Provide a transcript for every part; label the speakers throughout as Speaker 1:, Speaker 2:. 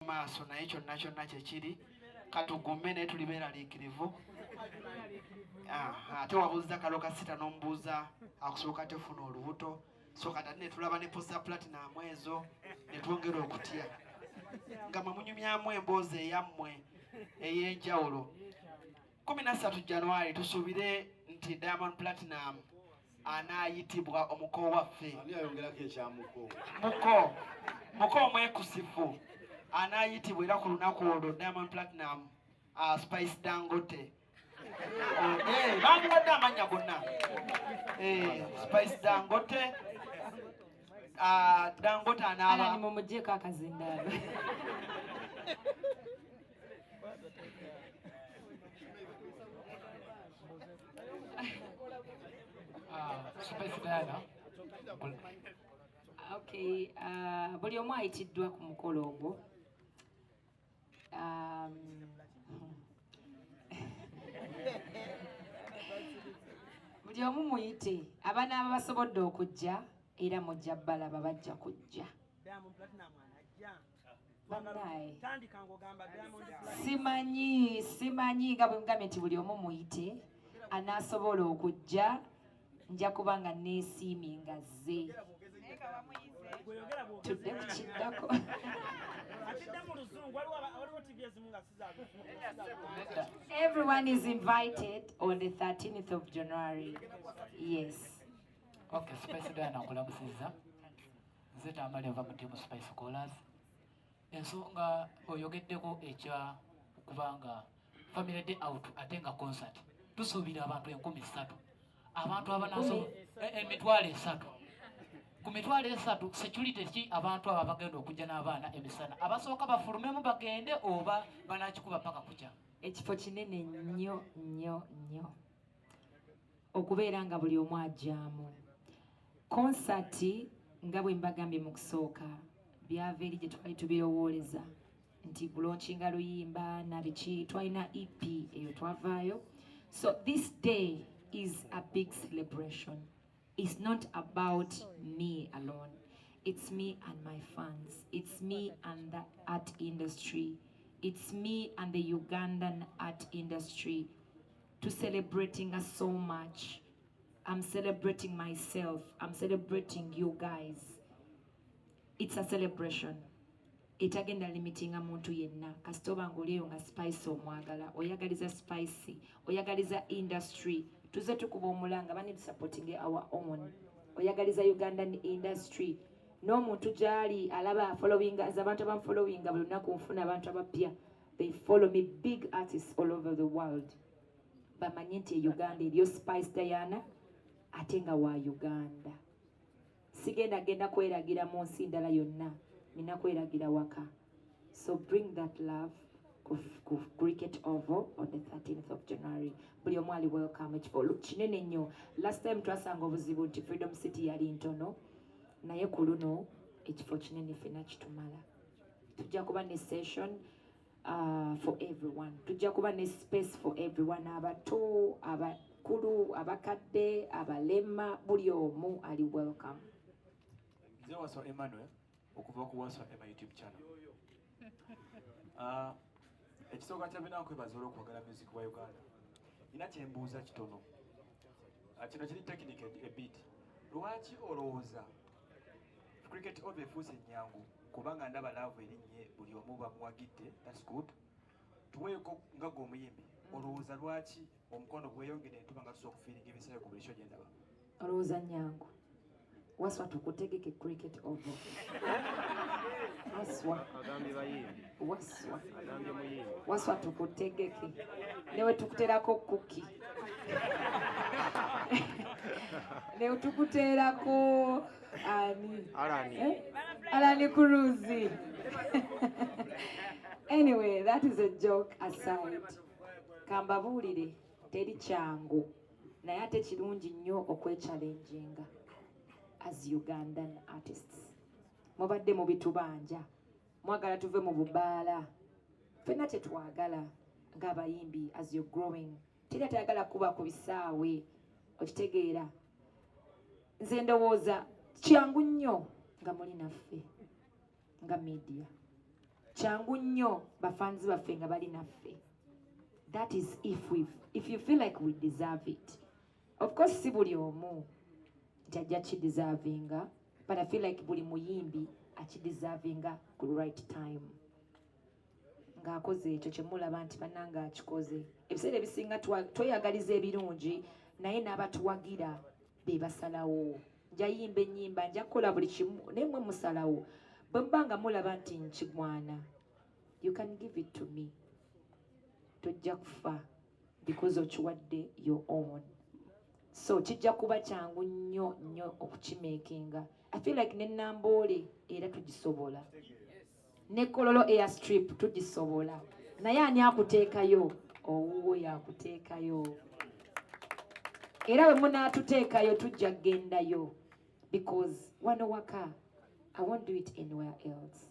Speaker 1: maaso naye kyonna kyonna kyekiri katugume naye tuli beeraliikirivu. Ate wabuuza kalo kasita n'omubuuza akusooka tefuna olubuto so kati ne tulaba ne posta platinum ezo ne twongera okutya nga mwemunyumyamu emboozi eyammwe ey'enjawulo. 13 January tusuubire nti Diamond Platinum anaayitibwa omuko waffe. Muko omwekusifu anaayitibwa era ku lunaku olwo Diamond Platinum Spice Dangote. Banguwadde amannya gonna. Spice Dangote. Dangote anaaba
Speaker 2: mumugyeko akazindaalo.
Speaker 1: Spice Diana.
Speaker 2: Okay, buli omu ayitiddwa ku mukolo ogwo. Buli omu muyite abaana abasobodde okujja era mujja balaba bajja kujja. Simanyi nga bwe mugambye nti buli omu muyite anaasobola okujja nja kuba nga neesiimye nga zze. Tudde ku kiddako. Everyone is invited on the 13th of January. Yes.
Speaker 1: Okay, Spice Diana nkulamusizza. Nze Tamale ava mu ttiimu Spice Callers. Ensonga oyogeddeko ekya okubanga family day out ate nga concert. Tusuubira abantu 3,000. Abantu abanaso emitwalo 3. Ku mitwalo 3 security ki abantu aba bagenda okujja n'abaana emisana abasooka bafulumemu bagende oba banakikuba paka kujja.
Speaker 2: Ekifo kinene nnyo okubeera nga buli omu ajjaamu. Konsati nga bwe mbagambye mu kusooka byava eri gye twali tubirowooleza nti kulonkinga luyimba nabiki twalina EP eyo twavaayo. So this day is a big celebration. It's not about me alone. It's me and my fans. It's me and the art industry. It's me and the Ugandan art industry to celebrating us so much. I'm celebrating myself. I'm celebrating you guys. It's a celebration. Etagenda limitinga muntu yenna. Kasitoba ngolieyo nga Spice omwagala. Oyagaliza Spice. Oyagaliza industry. Tuze tukuba omulanga bani supporting our own. Oyagaliza Ugandan industry. No muntu gyali alaba following as abantu abam following buli lunaku nfuna abantu abapya. They follow me, big artists all over the world. Bamanyi nti Uganda eriyo Spice Diana ate nga wa Uganda. Sigenda kweragira mu nsi ndala yonna. Nina kweragira waka. So bring that love. Cricket Oval on the 13th of January. Buli omu ali welcome. Ekifo kinene nnyo. Last time twasanga obuzibu nti Freedom City yali ntono. Naye ku luno ekifo kinene ffenna kitumala. Tujja kuba ne session for everyone. Tujja kuba ne space for everyone. Abato, abakulu, abakadde, abalema, buli omu ali welcome.
Speaker 3: Nze Waswa Emmanuel okuva ku Waswa Emma YouTube channel. Ekisooka kyabina nkwebaza olw'okwagala music wa Uganda. Nina kyembuuza kitono. Kino kiri technique a bit. Lwaki olowooza cricket oba efuuse ennyangu kubanga ndaba laavu erinnye buli omu bamuwagidde, that's good. Tuweeko nga gwe omuyimbi. Olowooza lwaki omukono gweyongedde ne tuba nga tusobola okufiiringa ebisaawe ku buli kyo gye ndaba?
Speaker 2: Olowooza nnyangu. Waswa tukutegeke cricket oval. Waswa tukutegeke. Newe tukuterako kuki. Newe tukuterako Alani Kuruzi. Anyway, that is a joke aside. Kambabuulire teri kyangu. Naye ate kirungi nnyo okwechallenginga. As Ugandan artists. Mubadde mu bitubanja. Mwagala tuve mu bubaala. Ffenna tetwagala ng'abayimbi as you're growing. Teri atayagala kuba ku bisaawe. Okitegeera. Nze ndowooza kyangu nnyo nga muli naffe nga media. kyangu nnyo bafanzi baffe nga bali naffe. That is if you feel like we deserve it. Of course si buli omu nti ajja kideservinga, but I feel like buli muyimbi akideservinga ku right time. Ng'akoze ekyo kye mulaba nti bannanga akikoze. Ebiseera ebisinga tweyagaliza ebirungi naye n'abatuwagira be basalawo. Nja yimba ennyimba, nja kukola buli kimu naye mmwe musalawo. Bwe muba nga mulaba nti nkigwana, you can give it to me. Tojja kufa because okiwadde your own. So kijja kuba kyangu nnyo nnyo okukimeekinga. I feel like ne Namboole era tugisobola. Ne Kololo airstrip tugisobola. Naye ani akuteekayo? Owuwo yakuteekayo. Era bwe munaatuteekayo tujja kgendayo. Because wano waka, I won't do it anywhere else.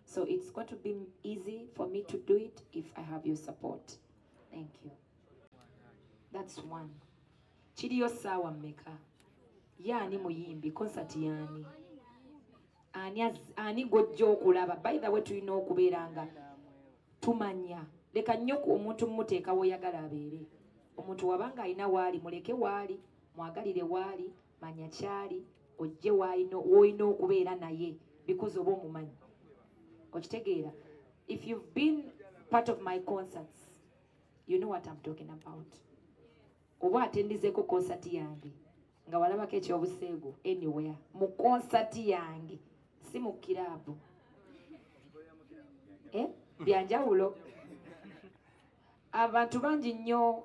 Speaker 2: So it's going to be easy for me to do it if I have your support. Thank you. That's one. Chiriyo sawa mmeka. Yani muyimbi, concert yani. Ani gojja okulaba. By the way, tulina okubeeranga tumanya. Leka nnyo omuntu mmuteeka w'oyagala abeere. Omuntu wabanga alina waali, muleke waali, mwagalire waali, manya kyali, ojje w'olina okubeera naye because oba omumanyi. Okitegeera. If you've been part of my concerts, you know what I'm talking about. Oba atendizeko concert yange nga walabako ekyobuseego anywhere mu concert yange si mu kiraabu byanjawulo. Abantu bangi nnyo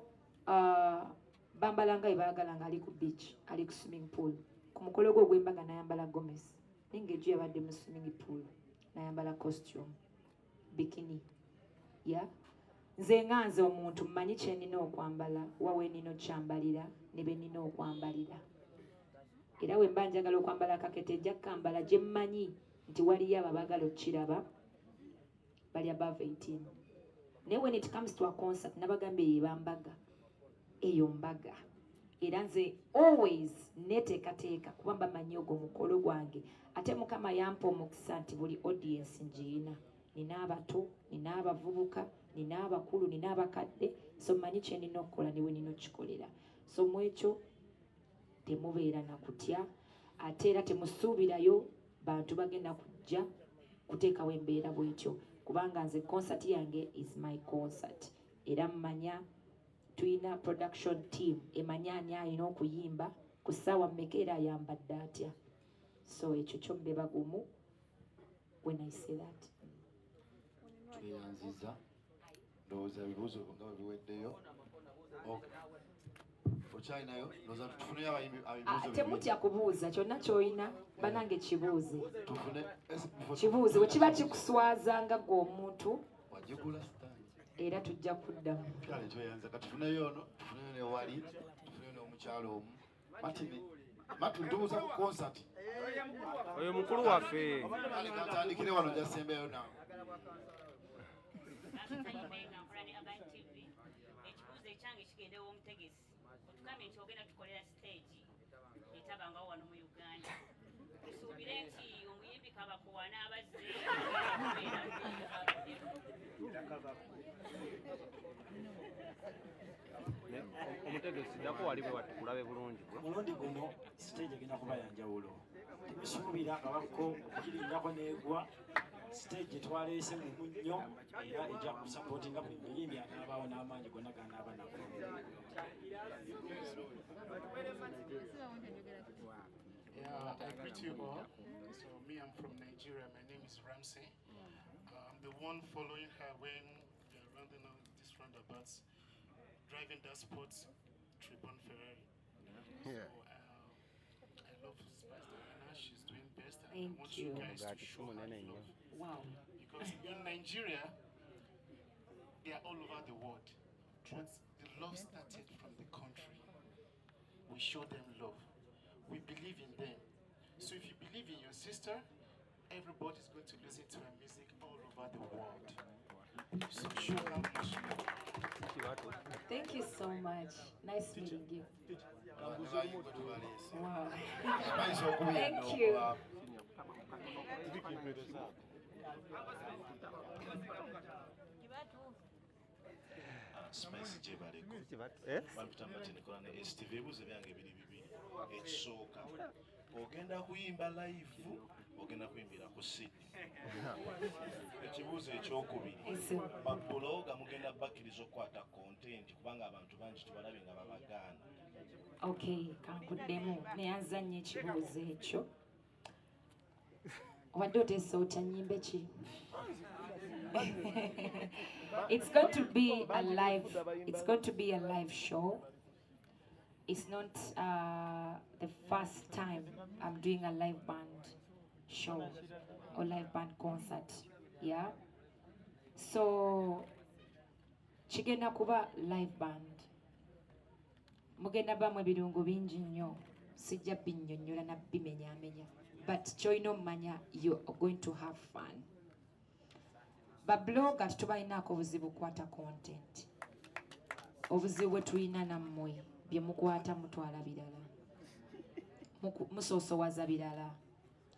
Speaker 2: bambala nga baagala nga ali ku beach, ali ku swimming pool. Ku mukolo gwe ogw'embaga nayambala gomesi naye ng'ejo yabadde mu swimming pool nayambala costume bikini. Nze nga nze omuntu mmanyi kye nnina okwambala wawe nnina okyambalira ne be nnina okwambalira. Era we mba njagala okwambala akakete ejja kambala gye mmanyi nti waliyo abo abaagala okukiraba bali above 18. Naye when it comes to a concert nabagambye ye bambaga eyo mbaga. Era nze always neteekateeka kuba mbamanyi ogwo mukolo gwange. Ate Mukama yampa omukisa nti buli audience ngiina. Nina abato, nina abavubuka, nina abakulu, nina abakadde. So mmanyi kye nnina okukola ne we nnina okukikolera. So mu ekyo temubeera na kutya. Ate era temusuubirayo bantu bagenda kujja kuteekawo embeera bw'etyo. Kubanga nze concert yange is my concert. Era mmanya tuyina production team emanya ani alina okuyimba ku ssaawa mmeka era ayambadde atya. So ekyo kyo mbe bagumu when I say that.
Speaker 4: Tweyanziza ndowooza ebibuuzo nga bwe biweddeyo. Okyalinayo ndowooza tufuneyo abibuuzo.
Speaker 2: Temutya kubuuza kyonna ky'olina banange kibuuze. Kibuuze bwe kiba kikuswaza nga gwe omuntu era tujja kuddamu.
Speaker 4: Kale tweyanza katufuneyo ono tufuneyo ne wali tufuneyo n'omukyalo omu. Matu ntubuuza ku concert.
Speaker 5: Oyo mukulu waffe.
Speaker 4: Kale katandikire wano gyasembeyo nawe.
Speaker 6: Ekibuuzo ekyange kigendewo omutegesi otugambye nti ogenda tukolera stage etabangawo wano mu Uganda. Tusuubire nti omuyimbi kabakuwa n'abazze
Speaker 5: omutegesi ddako wali bwe watukulabe bulungi.
Speaker 3: Mulundi guno stage egenda kuba yanjawulo. Temusuubira kabako okugirindako n'egwa. Stage twaleese mu nnyo era ejja kusapootinga buli muyimbi anaabaawo n'amaanyi gonna ganaaba nago.
Speaker 7: Yeah, I greet you all. So me, I'm from Nigeria. My name is Ramsey. I'm the one following her when they're rounding out these roundabouts, driving that sports Tribune Ferrari.
Speaker 5: Yeah.
Speaker 7: So I love Spice Diana. She's doing best. And
Speaker 2: Thank
Speaker 7: I want
Speaker 2: you.
Speaker 7: you guys to show her love.
Speaker 2: Wow.
Speaker 7: Because in Nigeria, they are all over the world. But the love started from the country. We show them love. We believe in them. So if you believe in your sister, everybody's going to listen to her music all over the world. So show her much love.
Speaker 2: Thank you so much. Nice meeting you. Wow. Thank you.
Speaker 8: Spice gyebaleko bampita matinikola ne STV ebuuzo byange biri bibiri ekisooka ogenda kuyimba live ogenda kuyimbira ku CD ekibuuzo ekyokubiri babuloga mugenda bakkiriza okukwata content kubanga abantu bangi tubalabe nga babagaana.
Speaker 2: Okay, kankuddemu neyanzanya ekibuuzo ekyo wadde oteesa otya nnyimbe ki? It's going to be a live show. It's not the first time I'm doing a live band show or live band concert. Yeah. So kigenda kuba live band. Mugenda bamu ebirungo bingi nnyo. Sijja binnyonnyola na bimenyamenya. But ky'olina omanya you are going to have fun. Babloga tetubalinaako obuzibu kukwata content. Obuzibu bwe tulina nammwe bye mukwata mutwala birala. Musoosowaza birala,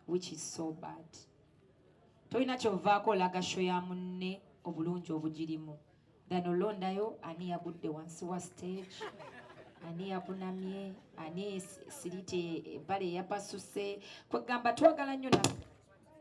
Speaker 2: which is so bad. Tolina ky'ovaako olaga show ya munne obulungi obugirimu. Then olondayo ani yagudde wansi wa stage, ani yakunamye, ani sirite empale yapasuse. Kwegamba twagala nnyo